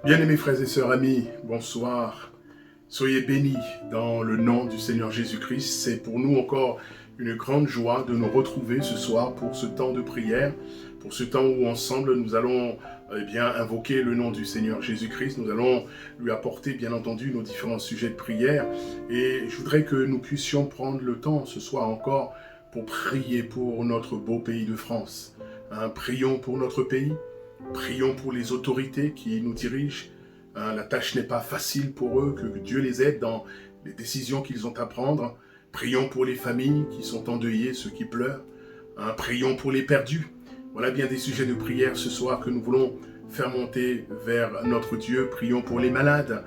Bien-aimés frères et sœurs, amis, bonsoir. Soyez bénis dans le nom du Seigneur Jésus-Christ. C'est pour nous encore une grande joie de nous retrouver ce soir pour ce temps de prière, pour ce temps où ensemble nous allons invoquer le nom du Seigneur Jésus-Christ. Nous allons lui apporter bien entendu nos différents sujets de prière. Et je voudrais que nous puissions prendre le temps ce soir encore pour prier pour notre beau pays de France. Prions pour notre pays. Prions pour les autorités qui nous dirigent. La tâche n'est pas facile pour eux, que Dieu les aide dans les décisions qu'ils ont à prendre. Prions pour les familles qui sont endeuillées, ceux qui pleurent. Prions pour les perdus. Voilà bien des sujets de prière ce soir que nous voulons faire monter vers notre Dieu. Prions pour les malades,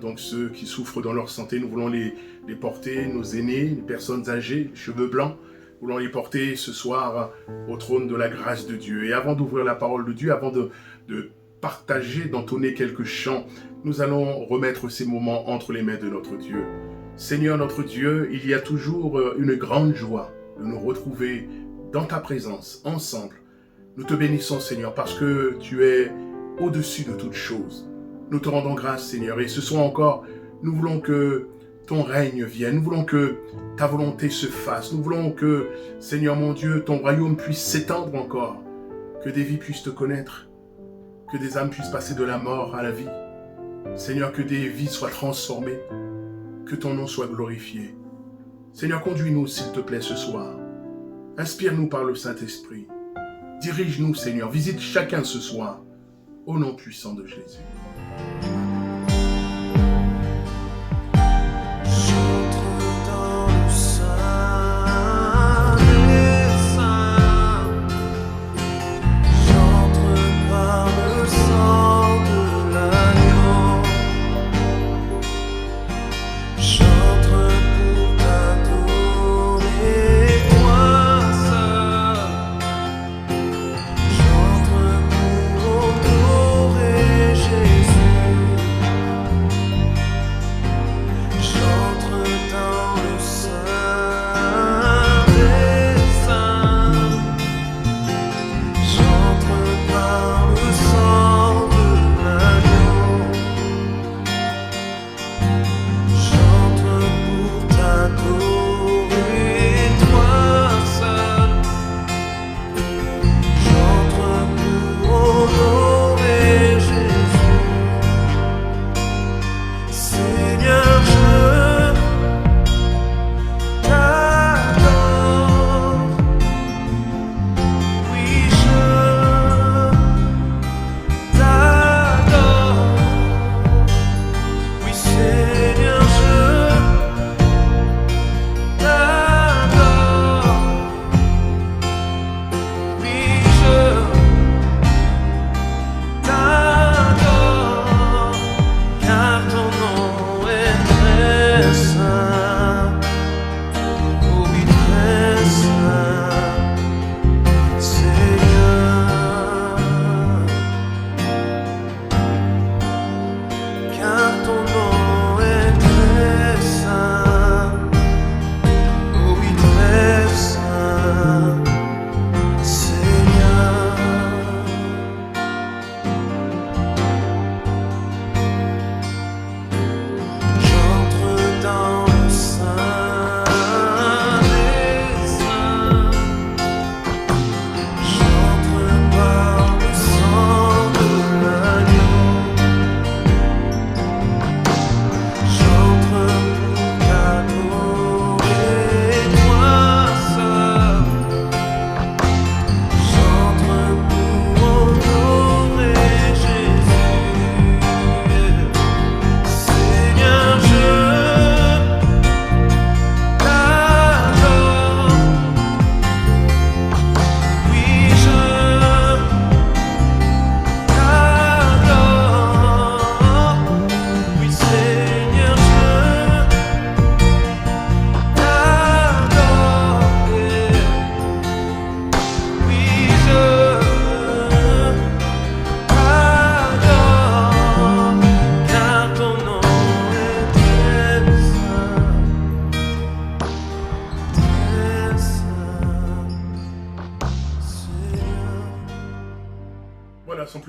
donc ceux qui souffrent dans leur santé. Nous voulons les porter, nos aînés, les personnes âgées, les cheveux blancs. Nous voulons les porter ce soir au trône de la grâce de Dieu. Et avant d'ouvrir la parole de Dieu, avant de partager, d'entonner quelques chants, nous allons remettre ces moments entre les mains de notre Dieu. Seigneur notre Dieu, il y a toujours une grande joie de nous retrouver dans ta présence, ensemble. Nous te bénissons, Seigneur, parce que tu es au-dessus de toutes choses. Nous te rendons grâce, Seigneur, et ce soir encore, nous voulons que ton règne vienne, nous voulons que ta volonté se fasse, nous voulons que, Seigneur mon Dieu, ton royaume puisse s'étendre encore, que des vies puissent te connaître, que des âmes puissent passer de la mort à la vie. Seigneur, que des vies soient transformées, que ton nom soit glorifié. Seigneur, conduis-nous s'il te plaît ce soir. Inspire-nous par le Saint-Esprit. Dirige-nous, Seigneur, visite chacun ce soir, au nom puissant de Jésus. Jésus.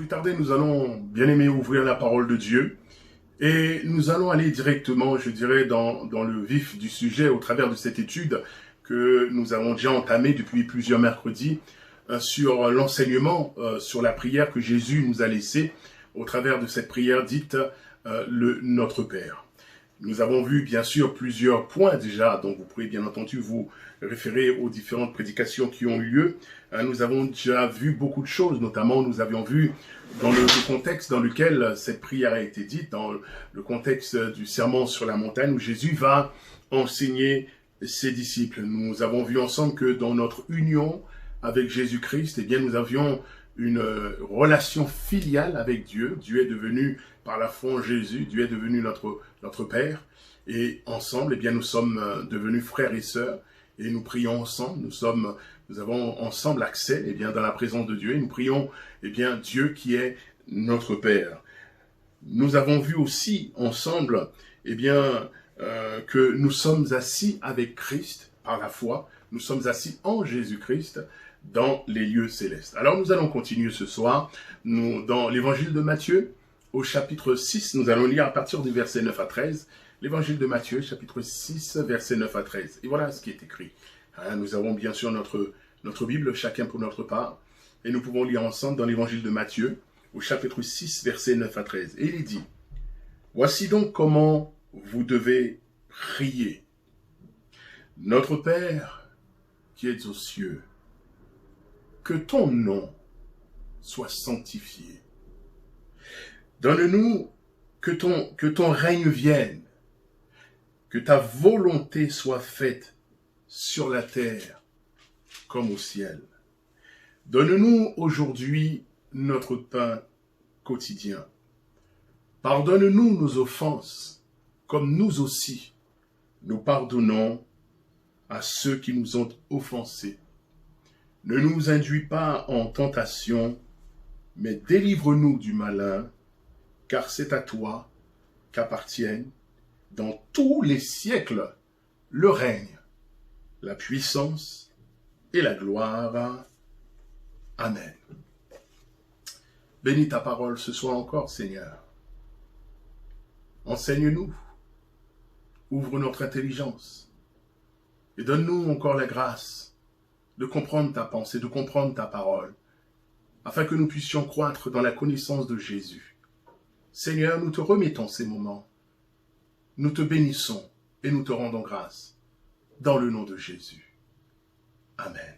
plus tarder, nous allons bien aimer ouvrir la parole de Dieu. Et nous allons aller directement, je dirais, dans le vif du sujet au travers de cette étude que nous avons déjà entamée depuis plusieurs mercredis sur l'enseignement, sur la prière que Jésus nous a laissée au travers de cette prière dite le Notre Père. Nous avons vu bien sûr plusieurs points déjà, donc vous pourrez bien entendu vous référer aux différentes prédications qui ont eu lieu. Nous avons déjà vu beaucoup de choses, notamment nous avions vu dans le contexte dans lequel cette prière a été dite, dans le contexte du sermon sur la montagne où Jésus va enseigner ses disciples. Nous avons vu ensemble que dans notre union avec Jésus-Christ, eh bien nous avions une relation filiale avec Dieu. Dieu est devenu, par la foi en Jésus, Dieu est devenu notre Père. Et ensemble, eh bien, nous sommes devenus frères et sœurs. Et nous prions ensemble. Nous avons ensemble accès, eh bien, dans la présence de Dieu. Et nous prions, eh bien, Dieu qui est notre Père. Nous avons vu aussi ensemble, eh bien, que nous sommes assis avec Christ par la foi. Nous sommes assis en Jésus-Christ dans les lieux célestes. Alors nous allons continuer ce soir dans l'évangile de Matthieu, au chapitre 6, nous allons lire à partir du verset 9 à 13, l'évangile de Matthieu, chapitre 6, verset 9 à 13. Et voilà ce qui est écrit. Nous avons bien sûr notre Bible, chacun pour notre part, et nous pouvons lire ensemble dans l'évangile de Matthieu, au chapitre 6, verset 9 à 13. Et il est dit, « Voici donc comment vous devez prier. Notre Père qui es aux cieux, que ton nom soit sanctifié. Donne-nous que ton règne vienne, que ta volonté soit faite sur la terre comme au ciel. Donne-nous aujourd'hui notre pain quotidien. Pardonne-nous nos offenses, comme nous aussi, nous pardonnons à ceux qui nous ont offensés. Ne nous induis pas en tentation, mais délivre-nous du malin, car c'est à toi qu'appartiennent, dans tous les siècles, le règne, la puissance et la gloire. Amen. Bénis ta parole ce soir encore, Seigneur. Enseigne-nous, ouvre notre intelligence et donne-nous encore la grâce de comprendre ta pensée, de comprendre ta parole, afin que nous puissions croître dans la connaissance de Jésus. Seigneur, nous te remettons ces moments, nous te bénissons et nous te rendons grâce, dans le nom de Jésus. Amen.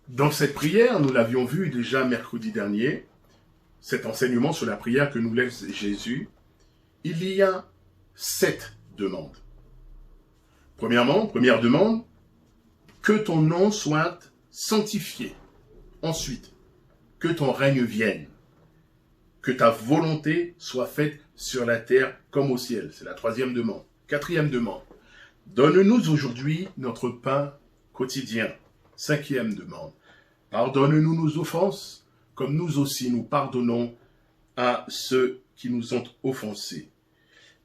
Dans cette prière, nous l'avions vu déjà mercredi dernier, cet enseignement sur la prière que nous laisse Jésus, il y a 7 demandes. Premièrement, première demande, que ton nom soit sanctifié. Ensuite, que ton règne vienne. Que ta volonté soit faite sur la terre comme au ciel. C'est la troisième demande. Quatrième demande, donne-nous aujourd'hui notre pain quotidien. Cinquième demande, pardonne-nous nos offenses, comme nous aussi nous pardonnons à ceux qui nous ont offensés.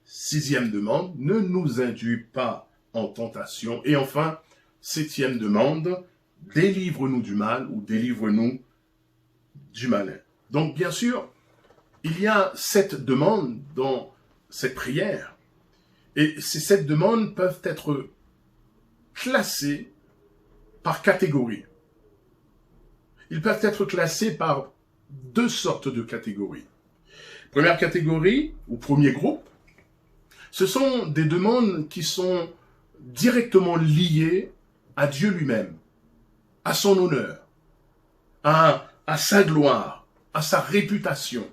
Sixième demande, ne nous induis pas en tentation. Et enfin, septième demande, délivre-nous du mal ou délivre-nous du malin. Donc, bien sûr, il y a 7 demandes dans cette prière. Et ces 7 demandes peuvent être classées par catégorie. Ils peuvent être classés par 2 sortes de catégories. Première catégorie, ou premier groupe, ce sont des demandes qui sont directement liées à Dieu lui-même, à son honneur, à sa gloire, à sa réputation.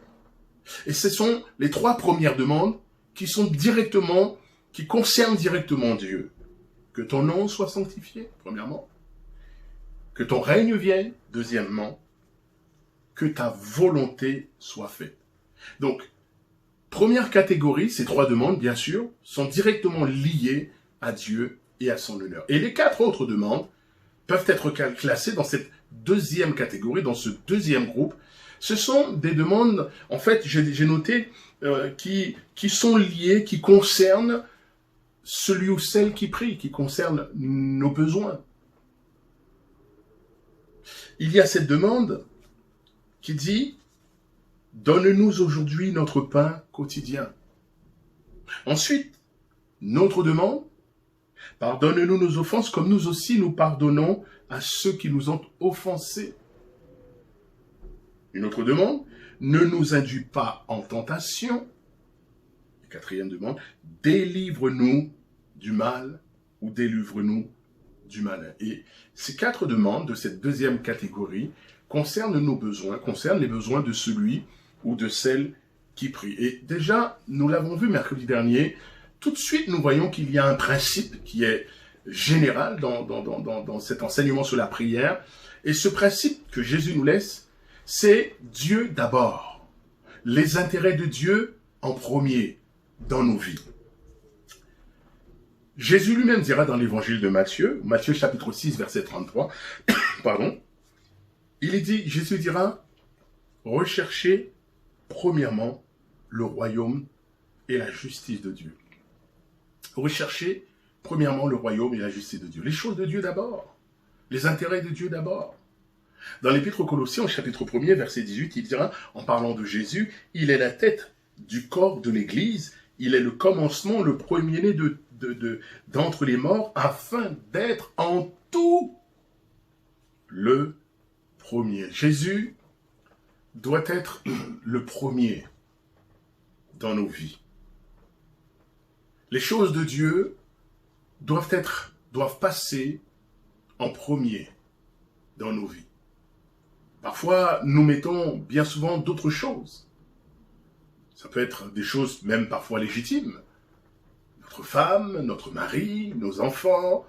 Et ce sont les 3 premières demandes qui concernent directement Dieu. Que ton nom soit sanctifié, premièrement. Que ton règne vienne, deuxièmement. Que ta volonté soit faite. Donc, première catégorie, ces 3 demandes, bien sûr, sont directement liées à Dieu et à son honneur. Et les 4 autres demandes peuvent être classées dans cette deuxième catégorie, dans ce deuxième groupe. Ce sont des demandes, en fait, j'ai noté, qui sont liées, qui concernent celui ou celle qui prie, qui concernent nos besoins. Il y a cette demande qui dit « Donne-nous aujourd'hui notre pain quotidien ». Ensuite, notre demande, « Pardonne-nous nos offenses comme nous aussi nous pardonnons à ceux qui nous ont offensés ». Une autre demande, « Ne nous induis pas en tentation ». Quatrième demande, « Délivre-nous du mal » ou « Délivre-nous du malin ». Et ces 4 demandes de cette deuxième catégorie concernent nos besoins, concernent les besoins de celui ou de celle qui prie. Et déjà, nous l'avons vu mercredi dernier, tout de suite nous voyons qu'il y a un principe qui est général dans cet enseignement sur la prière. Et ce principe que Jésus nous laisse, c'est Dieu d'abord. Les intérêts de Dieu en premier dans nos vies. Jésus lui-même dira dans l'évangile de Matthieu, Matthieu chapitre 6, verset 33, pardon, Jésus dira, recherchez premièrement le royaume et la justice de Dieu. Recherchez premièrement le royaume et la justice de Dieu. Les choses de Dieu d'abord, les intérêts de Dieu d'abord. Dans l'épître aux Colossiens, au chapitre 1er, verset 18, il dira, en parlant de Jésus, il est la tête du corps de l'Église, il est le commencement, le premier-né d'entre les morts, afin d'être en tout le premier. Jésus doit être le premier dans nos vies. Les choses de Dieu doivent passer en premier dans nos vies. Parfois, nous mettons bien souvent d'autres choses. Ça peut être des choses même parfois légitimes. Notre femme, notre mari, nos enfants,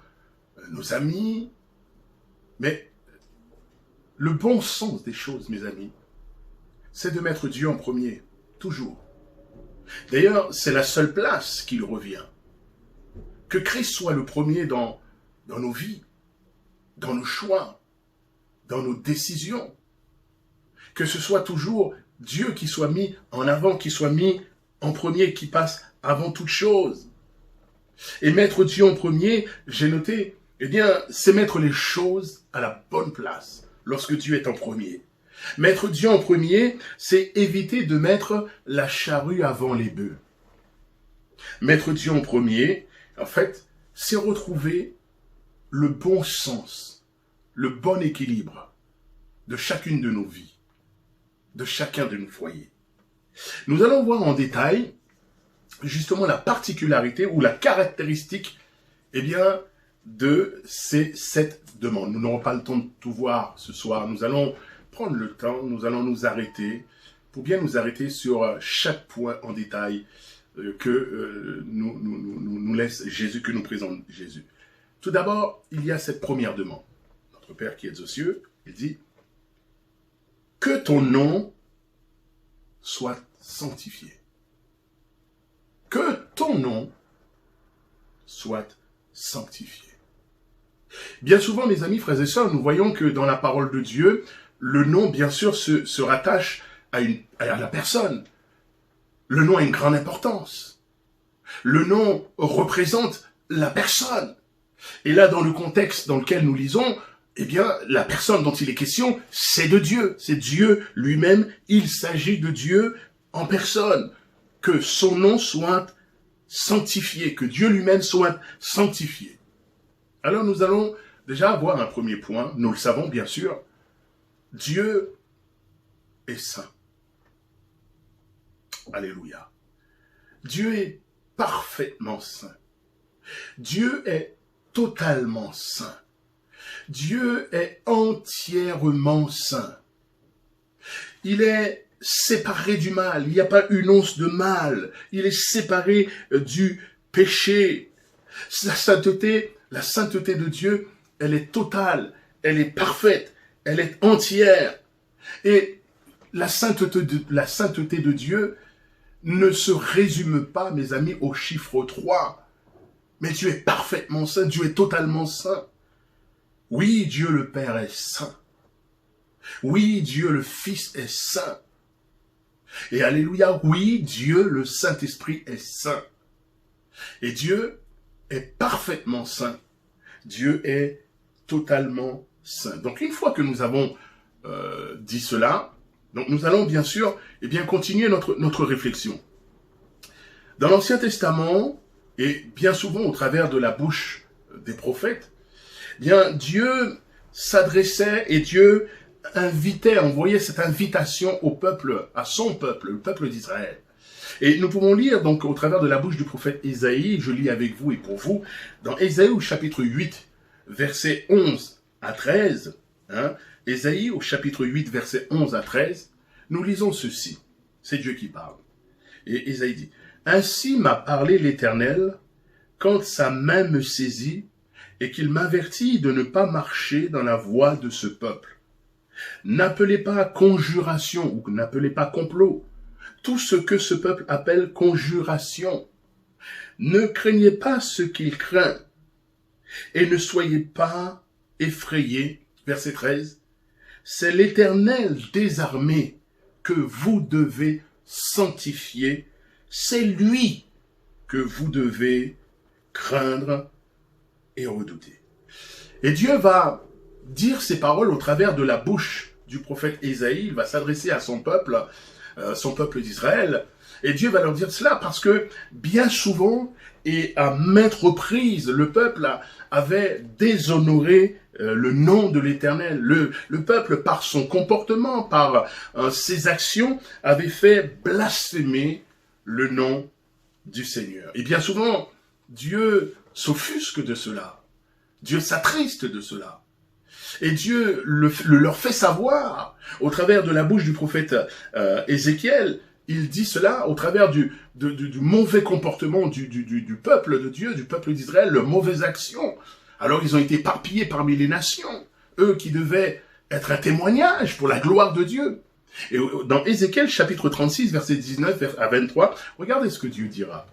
nos amis. Mais le bon sens des choses, mes amis, c'est de mettre Dieu en premier, toujours. D'ailleurs, c'est la seule place qui lui revient. Que Christ soit le premier dans nos vies, dans nos choix, dans nos décisions. Que ce soit toujours Dieu qui soit mis en avant, qui soit mis en premier, qui passe avant toute chose. Et mettre Dieu en premier, j'ai noté, eh bien, c'est mettre les choses à la bonne place lorsque Dieu est en premier. Mettre Dieu en premier, c'est éviter de mettre la charrue avant les bœufs. Mettre Dieu en premier, en fait, c'est retrouver le bon sens, le bon équilibre de chacune de nos vies, de chacun de nos foyers. Nous allons voir en détail justement la particularité ou la caractéristique, eh bien, de ces 7 demandes. Nous n'aurons pas le temps de tout voir ce soir. Nous allons prendre le temps, nous allons nous arrêter pour bien nous arrêter sur chaque point en détail que nous laisse Jésus, que nous présente Jésus. Tout d'abord, il y a cette première demande. Notre Père qui est aux cieux, il dit « Que ton nom soit sanctifié. » Que ton nom soit sanctifié. Bien souvent, mes amis, frères et sœurs, nous voyons que dans la parole de Dieu, le nom, bien sûr, se rattache à la personne. Le nom a une grande importance. Le nom représente la personne. Et là, dans le contexte dans lequel nous lisons, eh bien, la personne dont il est question, c'est de Dieu. C'est Dieu lui-même. Il s'agit de Dieu en personne. Que son nom soit sanctifié, que Dieu lui-même soit sanctifié. Alors nous allons déjà avoir un premier point, nous le savons bien sûr, Dieu est saint. Alléluia. Dieu est parfaitement saint. Dieu est totalement saint. Dieu est entièrement saint. Il est séparé du mal. Il n'y a pas une once de mal. Il est séparé du péché. La sainteté de Dieu, elle est totale, elle est parfaite, elle est entière. Et la sainteté de Dieu ne se résume pas, mes amis, au chiffre 3. Mais Dieu est parfaitement saint, Dieu est totalement saint. Oui, Dieu le Père est saint. Oui, Dieu le Fils est saint. Et alléluia, oui, Dieu le Saint-Esprit est saint. Et Dieu est parfaitement saint. Dieu est totalement saint. Donc une fois que nous avons dit cela, Donc nous allons bien sûr continuer notre réflexion. Dans l'Ancien Testament, et bien souvent au travers de la bouche des prophètes, Dieu s'adressait et Dieu invitait, envoyait cette invitation au peuple, à son peuple, le peuple d'Israël. Et nous pouvons lire donc au travers de la bouche du prophète Ésaïe, je lis avec vous et pour vous, dans Ésaïe au chapitre 8, versets 11 à 13, Ésaïe au chapitre 8, versets 11 à 13, nous lisons ceci, c'est Dieu qui parle. Et Ésaïe dit, « Ainsi m'a parlé l'Éternel, quand sa main me saisit, et qu'il m'avertit de ne pas marcher dans la voie de ce peuple. N'appelez pas conjuration, ou n'appelez pas complot, tout ce que ce peuple appelle conjuration. Ne craignez pas ce qu'il craint, et ne soyez pas effrayés. » Verset 13. « C'est l'Éternel des armées que vous devez sanctifier. C'est lui que vous devez craindre et redouter. » Et Dieu va dire ces paroles au travers de la bouche du prophète Ésaïe. Il va s'adresser à son peuple d'Israël. Et Dieu va leur dire cela parce que bien souvent et à maintes reprises, le peuple avait déshonoré le nom de l'Éternel. Le peuple, par son comportement, par ses actions, avait fait blasphémer le nom du Seigneur. Et bien souvent, Dieu s'offusque de cela. Dieu s'attriste de cela. Et Dieu leur fait savoir, au travers de la bouche du prophète Ézéchiel, il dit cela au travers du mauvais comportement du peuple de Dieu, du peuple d'Israël, leurs mauvaises actions. Alors ils ont été éparpillés parmi les nations, eux qui devaient être un témoignage pour la gloire de Dieu. Et dans Ézéchiel chapitre 36, verset 19 à 23, regardez ce que Dieu dira.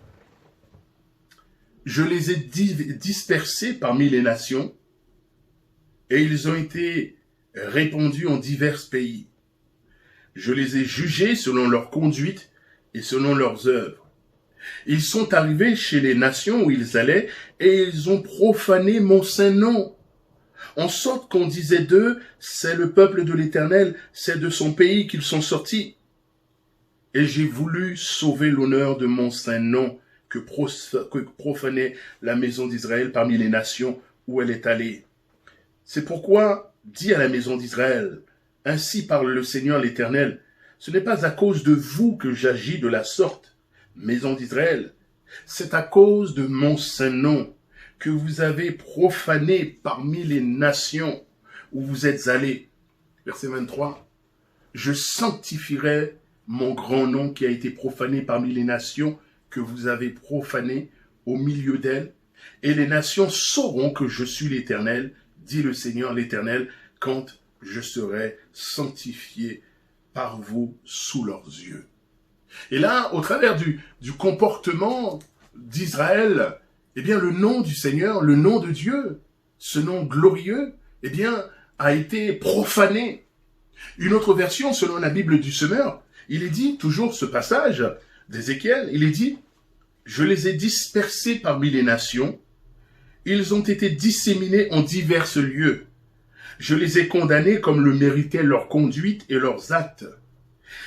« Je les ai dispersés parmi les nations, et ils ont été répandus en divers pays. Je les ai jugés selon leur conduite et selon leurs œuvres. Ils sont arrivés chez les nations où ils allaient, et ils ont profané mon saint nom. En sorte qu'on disait d'eux, c'est le peuple de l'Éternel, c'est de son pays qu'ils sont sortis. Et j'ai voulu sauver l'honneur de mon saint nom que profanait la maison d'Israël parmi les nations où elle est allée. C'est pourquoi, dis à la maison d'Israël, ainsi parle le Seigneur l'Éternel, ce n'est pas à cause de vous que j'agis de la sorte, maison d'Israël, c'est à cause de mon saint nom que vous avez profané parmi les nations où vous êtes allés. Verset 23, je sanctifierai mon grand nom qui a été profané parmi les nations que vous avez profané au milieu d'elles, et les nations sauront que je suis l'Éternel, dit le Seigneur l'Éternel, quand je serai sanctifié par vous sous leurs yeux. Et là, au travers du comportement d'Israël, le nom du Seigneur, le nom de Dieu, ce nom glorieux, a été profané. Une autre version, selon la Bible du Semeur, il est dit, toujours ce passage d'Ézéchiel, il est dit, je les ai dispersés parmi les nations, ils ont été disséminés en divers lieux. Je les ai condamnés comme le méritaient leur conduite et leurs actes.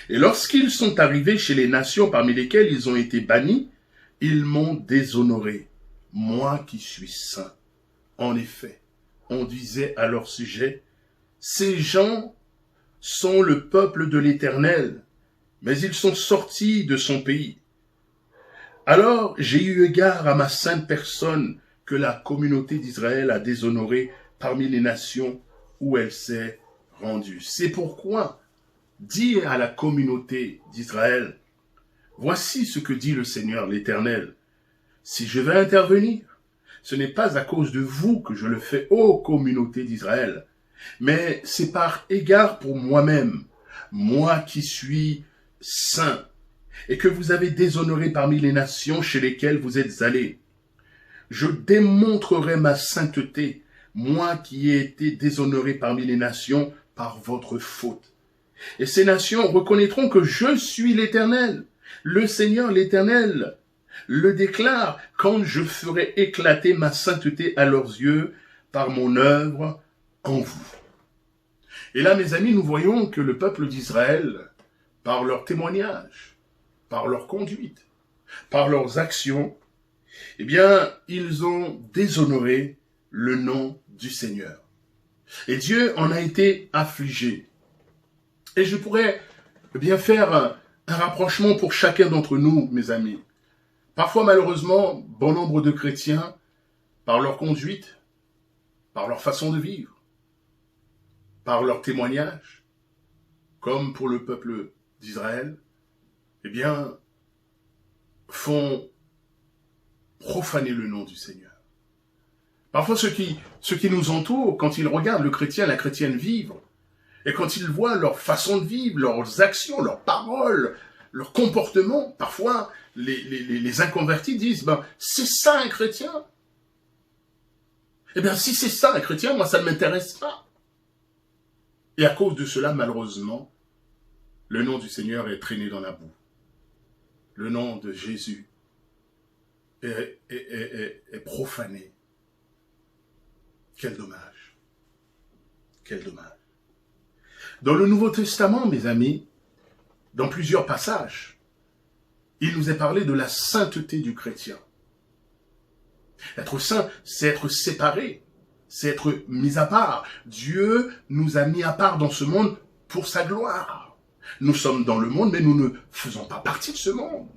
Et lorsqu'ils sont arrivés chez les nations parmi lesquelles ils ont été bannis, ils m'ont déshonoré, moi qui suis saint. En effet, on disait à leur sujet, ces gens sont le peuple de l'Éternel, mais ils sont sortis de son pays. Alors j'ai eu égard à ma sainte personne que la communauté d'Israël a déshonorée parmi les nations où elle s'est rendue. C'est pourquoi, dis à la communauté d'Israël, voici ce que dit le Seigneur l'Éternel. Si je vais intervenir, ce n'est pas à cause de vous que je le fais, ô communauté d'Israël, mais c'est par égard pour moi-même, moi qui suis saint, et que vous avez déshonoré parmi les nations chez lesquelles vous êtes allés. Je démontrerai ma sainteté, moi qui ai été déshonoré parmi les nations par votre faute. Et ces nations reconnaîtront que je suis l'Éternel, le Seigneur l'Éternel, le déclare quand je ferai éclater ma sainteté à leurs yeux par mon œuvre en vous. Et là, mes amis, nous voyons que le peuple d'Israël, par leur témoignage, par leur conduite, par leurs actions, eh bien, ils ont déshonoré le nom du Seigneur. Et Dieu en a été affligé. Et je pourrais bien faire un rapprochement pour chacun d'entre nous, mes amis. Parfois, malheureusement, bon nombre de chrétiens, par leur conduite, par leur façon de vivre, par leur témoignage, comme pour le peuple d'Israël, eh bien, font profaner le nom du Seigneur. Parfois, ceux qui nous entourent, quand ils regardent le chrétien, la chrétienne vivre, et quand ils voient leur façon de vivre, leurs actions, leurs paroles, leur comportement, parfois, les inconvertis disent, c'est ça un chrétien. Eh bien, si c'est ça un chrétien, moi, ça ne m'intéresse pas. Et à cause de cela, malheureusement, le nom du Seigneur est traîné dans la boue. Le nom de Jésus est profané. Quel dommage. Quel dommage. Dans le Nouveau Testament, mes amis, dans plusieurs passages, il nous est parlé de la sainteté du chrétien. Être saint, c'est être séparé, c'est être mis à part. Dieu nous a mis à part dans ce monde pour sa gloire. Nous sommes dans le monde, mais nous ne faisons pas partie de ce monde.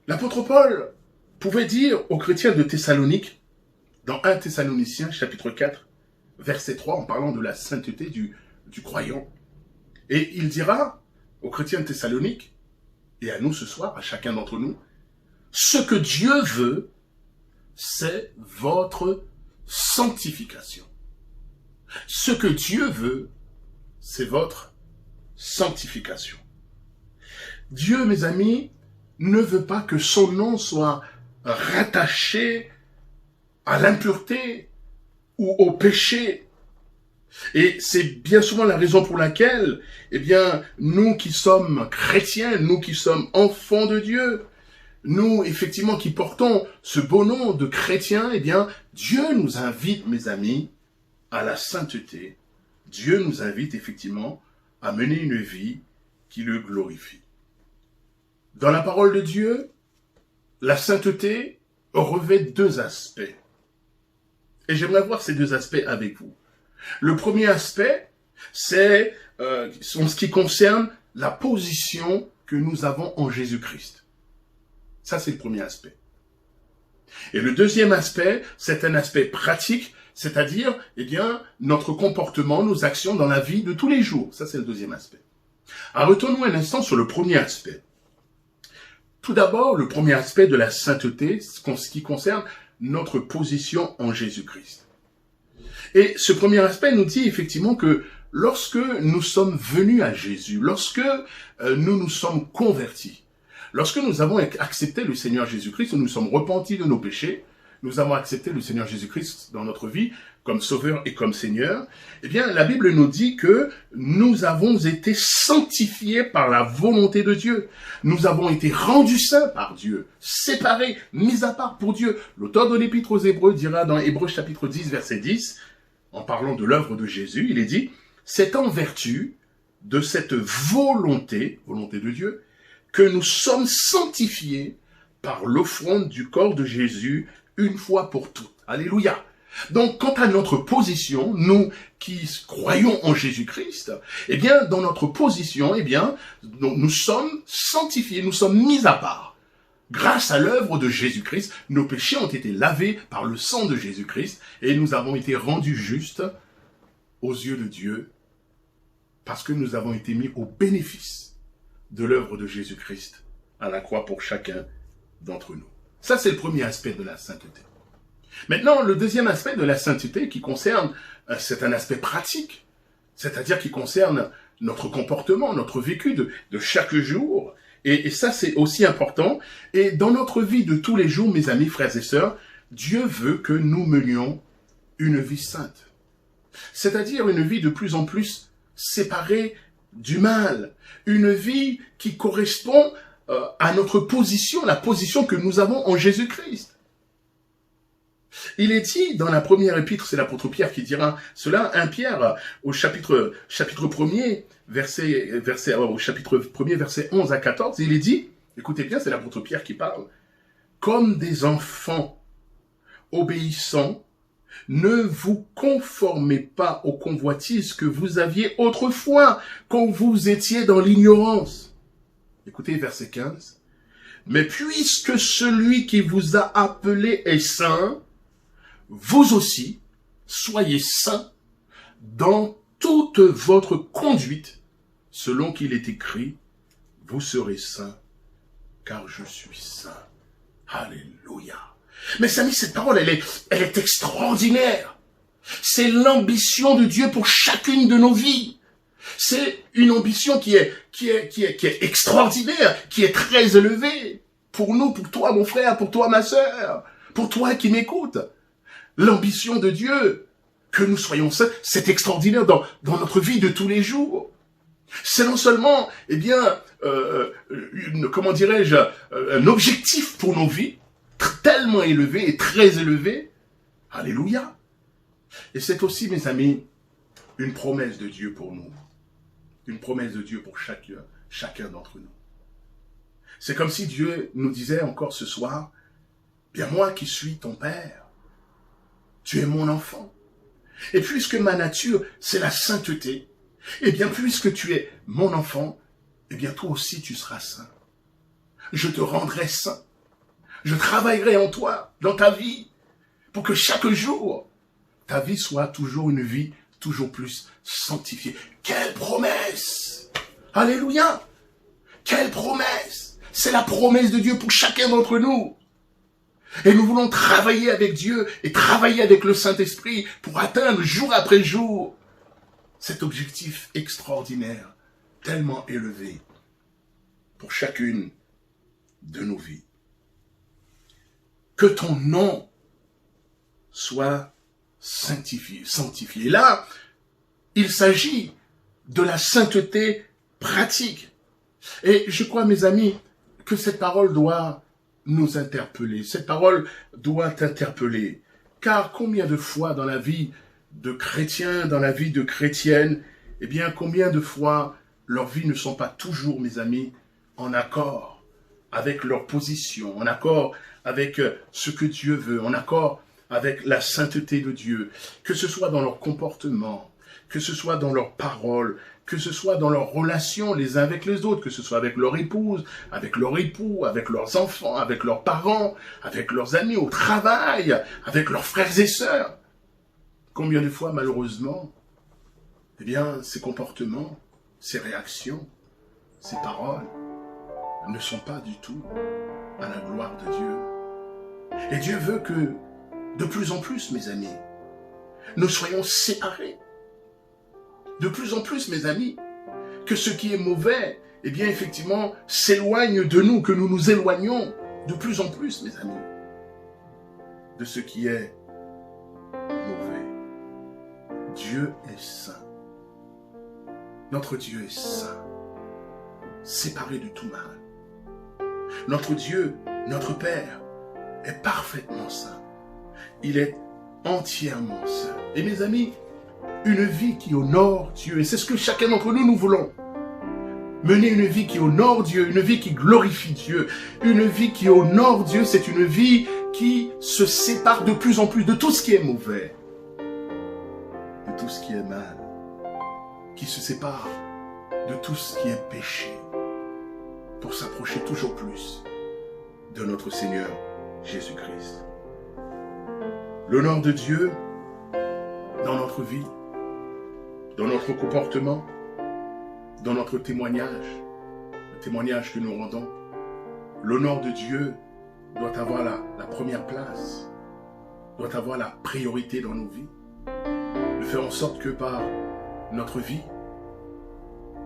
L'apôtre Paul pouvait dire aux chrétiens de Thessalonique, dans 1 Thessaloniciens, chapitre 4, verset 3, en parlant de la sainteté du croyant. Et il dira aux chrétiens de Thessalonique, et à nous ce soir, à chacun d'entre nous, ce que Dieu veut, c'est votre sanctification. Ce que Dieu veut, c'est votre sanctification. Dieu, mes amis, ne veut pas que son nom soit rattaché à l'impureté ou au péché. Et c'est bien souvent la raison pour laquelle, eh bien, nous qui sommes chrétiens, nous qui sommes enfants de Dieu, nous, effectivement, qui portons ce beau nom de chrétiens, eh bien, Dieu nous invite, mes amis, à la sainteté. Dieu nous invite, effectivement, à mener une vie qui le glorifie. Dans la parole de Dieu, la sainteté revêt deux aspects. Et j'aimerais voir ces deux aspects avec vous. Le premier aspect, c'est en ce qui concerne la position que nous avons en Jésus-Christ. Ça, c'est le premier aspect. Et le deuxième aspect, c'est un aspect pratique, c'est-à-dire, eh bien, notre comportement, nos actions dans la vie de tous les jours. Ça, c'est le deuxième aspect. Alors, retournons un instant sur le premier aspect. Tout d'abord, le premier aspect de la sainteté, ce qui concerne notre position en Jésus-Christ. Et ce premier aspect nous dit effectivement que lorsque nous sommes venus à Jésus, lorsque nous nous sommes convertis, lorsque nous avons accepté le Seigneur Jésus-Christ, nous nous sommes repentis de nos péchés, nous avons accepté le Seigneur Jésus-Christ dans notre vie comme Sauveur et comme Seigneur, eh bien, la Bible nous dit que nous avons été sanctifiés par la volonté de Dieu. Nous avons été rendus saints par Dieu, séparés, mis à part pour Dieu. L'auteur de l'Épître aux Hébreux dira dans Hébreux chapitre 10, verset 10, en parlant de l'œuvre de Jésus, il est dit « C'est en vertu de cette volonté de Dieu, que nous sommes sanctifiés par l'offrande du corps de Jésus une fois pour toutes. » Alléluia. Donc, quant à notre position, nous qui croyons en Jésus-Christ, eh bien, dans notre position, eh bien, nous sommes sanctifiés, nous sommes mis à part. Grâce à l'œuvre de Jésus-Christ, nos péchés ont été lavés par le sang de Jésus-Christ et nous avons été rendus justes aux yeux de Dieu parce que nous avons été mis au bénéfice de l'œuvre de Jésus-Christ à la croix pour chacun d'entre nous. Ça, c'est le premier aspect de la sainteté. Maintenant, le deuxième aspect de la sainteté qui concerne, c'est un aspect pratique, c'est-à-dire qui concerne notre comportement, notre vécu de chaque jour. Et ça, c'est aussi important. Et dans notre vie de tous les jours, mes amis, frères et sœurs, Dieu veut que nous menions une vie sainte. C'est-à-dire une vie de plus en plus séparée du mal. Une vie qui correspond à notre position, la position que nous avons en Jésus-Christ. Il est dit dans la première épître, c'est l'apôtre Pierre qui dira cela, 1 Pierre, au chapitre 1er, au chapitre 1er, verset 11 à 14, il est dit, écoutez bien, c'est l'apôtre Pierre qui parle, comme des enfants obéissants, ne vous conformez pas aux convoitises que vous aviez autrefois, quand vous étiez dans l'ignorance. Écoutez, verset 15. Mais puisque celui qui vous a appelé est saint, vous aussi, soyez saints dans toute votre conduite, selon qu'il est écrit, vous serez saints, car je suis saint. Alléluia. Mes amis, cette parole, elle est extraordinaire. C'est l'ambition de Dieu pour chacune de nos vies. C'est une ambition qui est extraordinaire, qui est très élevée. Pour nous, pour toi, mon frère, pour toi, ma sœur, pour toi qui m'écoutes. L'ambition de Dieu, que nous soyons saints, c'est extraordinaire dans notre vie de tous les jours. C'est non seulement, comment dirais-je, un objectif pour nos vies, tellement élevé et très élevé. Alléluia. Et c'est aussi, mes amis, une promesse de Dieu pour nous. Une promesse de Dieu pour chacun d'entre nous. C'est comme si Dieu nous disait encore ce soir, bien moi qui suis ton Père, tu es mon enfant. Et puisque ma nature, c'est la sainteté, eh bien puisque tu es mon enfant, eh bien toi aussi tu seras saint. Je te rendrai saint. Je travaillerai en toi, dans ta vie, pour que chaque jour, ta vie soit toujours une vie toujours plus sanctifiée. Quelle promesse! Alléluia! Quelle promesse! C'est la promesse de Dieu pour chacun d'entre nous. Et nous voulons travailler avec Dieu et travailler avec le Saint-Esprit pour atteindre jour après jour cet objectif extraordinaire, tellement élevé pour chacune de nos vies. Que ton nom soit sanctifié. Là, il s'agit de la sainteté pratique. Et je crois, mes amis, que cette parole doit nous interpeller. Cette parole doit t'interpeller. Car combien de fois dans la vie de chrétiens, dans la vie de chrétiennes, eh bien, combien de fois leurs vies ne sont pas toujours, mes amis, en accord avec leur position, en accord avec ce que Dieu veut, en accord avec la sainteté de Dieu, que ce soit dans leur comportement, que ce soit dans leurs paroles, que ce soit dans leurs relations les uns avec les autres, que ce soit avec leur épouse, avec leur époux, avec leurs enfants, avec leurs parents, avec leurs amis au travail, avec leurs frères et sœurs. Combien de fois, malheureusement, eh bien, ces comportements, ces réactions, ces paroles ne sont pas du tout à la gloire de Dieu. Et Dieu veut que, de plus en plus, mes amis, nous soyons séparés. De plus en plus, mes amis, que ce qui est mauvais, eh bien, effectivement, s'éloigne de nous, que nous nous éloignons de plus en plus, mes amis, de ce qui est mauvais. Dieu est saint. Notre Dieu est saint, séparé de tout mal. Notre Dieu, notre Père, est parfaitement saint. Il est entièrement saint. Et mes amis, une vie qui honore Dieu, et c'est ce que chacun d'entre nous, nous voulons. Mener une vie qui honore Dieu, une vie qui glorifie Dieu, une vie qui honore Dieu, c'est une vie qui se sépare de plus en plus de tout ce qui est mauvais, de tout ce qui est mal, qui se sépare de tout ce qui est péché, pour s'approcher toujours plus de notre Seigneur Jésus-Christ. L'honneur de Dieu dans notre vie, dans notre comportement, dans notre témoignage, le témoignage que nous rendons, l'honneur de Dieu doit avoir la première place, doit avoir la priorité dans nos vies, de faire en sorte que par notre vie,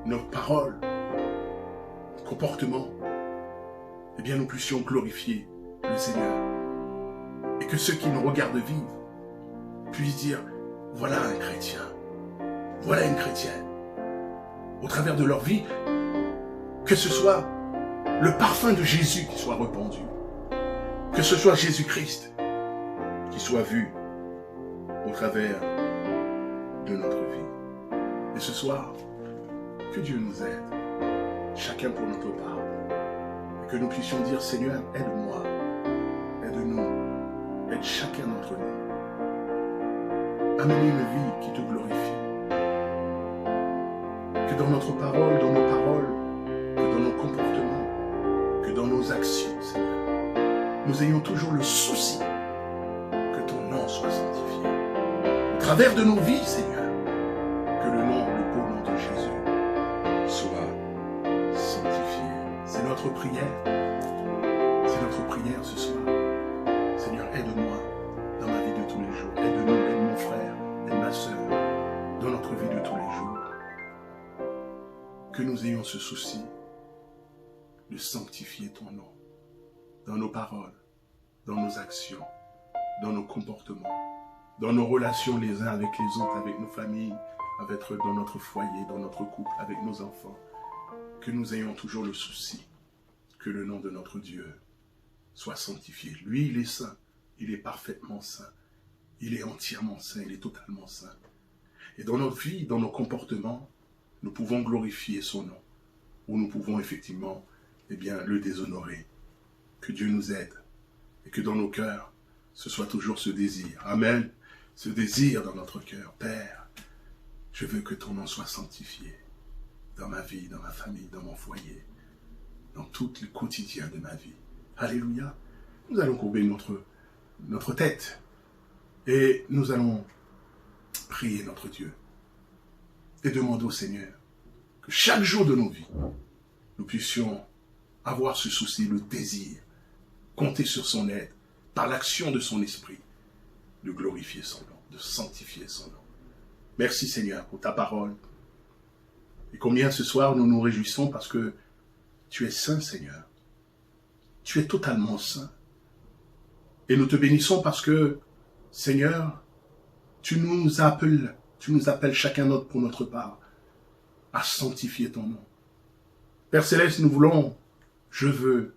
nos paroles, notre comportement, eh bien nous puissions glorifier le Seigneur. Et que ceux qui nous regardent vivre puissent dire, voilà un chrétien, voilà une chrétienne. Au travers de leur vie, que ce soit le parfum de Jésus qui soit répandu, que ce soit Jésus-Christ qui soit vu au travers de notre vie. Et ce soir, que Dieu nous aide, chacun pour notre part, et que nous puissions dire, Seigneur, aide-moi, aide-nous, aide chacun d'entre nous. Amener une vie qui te glorifie. Que dans notre parole, dans nos paroles, que dans nos comportements, que dans nos actions, Seigneur, nous ayons toujours le souci que ton nom soit sanctifié. Au travers de nos vies, Seigneur, que le beau nom de Jésus soit sanctifié. C'est notre prière. C'est notre prière ce soir. Seigneur, aide-moi dans ma vie de tous les jours. Aide-nous, aide mon frère, aide ma soeur, dans notre vie de tous les jours. Que nous ayons ce souci de sanctifier ton nom dans nos paroles, dans nos actions, dans nos comportements, dans nos relations les uns avec les autres, avec nos familles, dans notre foyer, dans notre couple, avec nos enfants. Que nous ayons toujours le souci que le nom de notre Dieu soit sanctifié. Lui, il est saint, il est parfaitement saint, il est entièrement saint, il est totalement saint. Et dans notre vie, dans nos comportements, nous pouvons glorifier son nom, ou nous pouvons effectivement le déshonorer. Que Dieu nous aide, et que dans nos cœurs, ce soit toujours ce désir. Amen. Ce désir dans notre cœur. Père, je veux que ton nom soit sanctifié dans ma vie, dans ma famille, dans mon foyer, dans tout le quotidien de ma vie. Alléluia. Nous allons courber notre tête et nous allons prier notre Dieu et demander au Seigneur que chaque jour de nos vies, nous puissions avoir ce souci, le désir, compter sur son aide, par l'action de son esprit, de glorifier son nom, de sanctifier son nom. Merci Seigneur pour ta parole. Et combien ce soir nous nous réjouissons parce que tu es saint Seigneur. Tu es totalement saint. Et nous te bénissons parce que Seigneur, tu nous appelles chacun d'autre pour notre part à sanctifier ton nom. Père Céleste, nous voulons, je veux,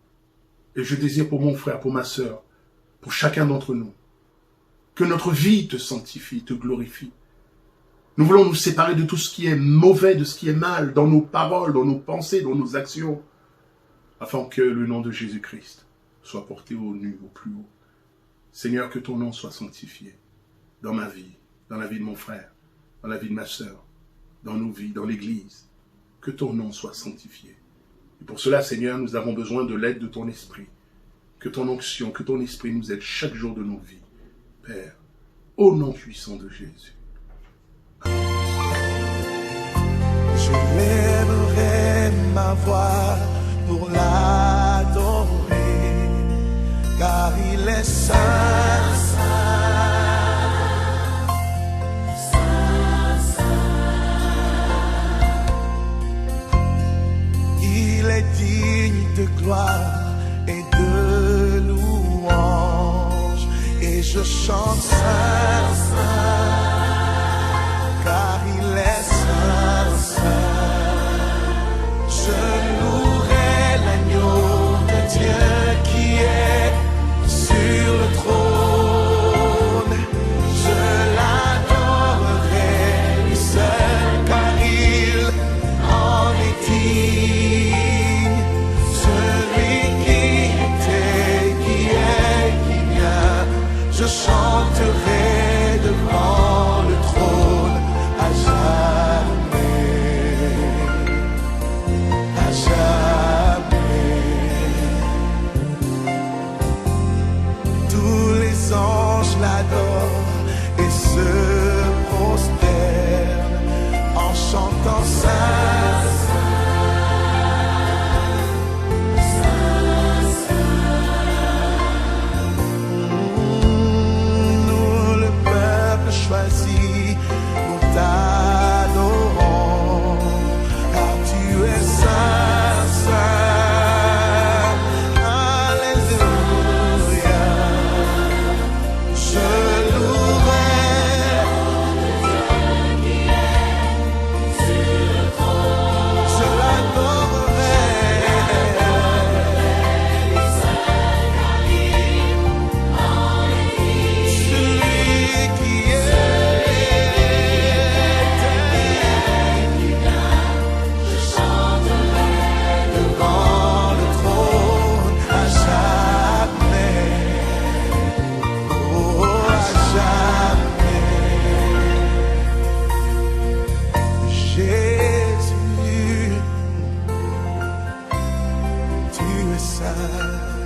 et je désire pour mon frère, pour ma sœur, pour chacun d'entre nous, que notre vie te sanctifie, te glorifie. Nous voulons nous séparer de tout ce qui est mauvais, de ce qui est mal, dans nos paroles, dans nos pensées, dans nos actions, afin que le nom de Jésus-Christ soit porté au nu, au plus haut. Seigneur, que ton nom soit sanctifié dans ma vie, dans la vie de mon frère, dans la vie de ma sœur, dans nos vies, dans l'Église. Que ton nom soit sanctifié. Et pour cela, Seigneur, nous avons besoin de l'aide de ton esprit. Que ton onction, que ton esprit nous aide chaque jour de nos vies. Père, au nom puissant de Jésus. Je lèverai ma voix pour l'adorer, car il est saint, il est digne de gloire et de louange, et je chante saint, car il est saint, je louerai l'agneau de Dieu qui est sur le trône. Je l'adorerai lui seul, car il en est digne. Celui qui était, qui est, qui vient, je chanterai devant saint.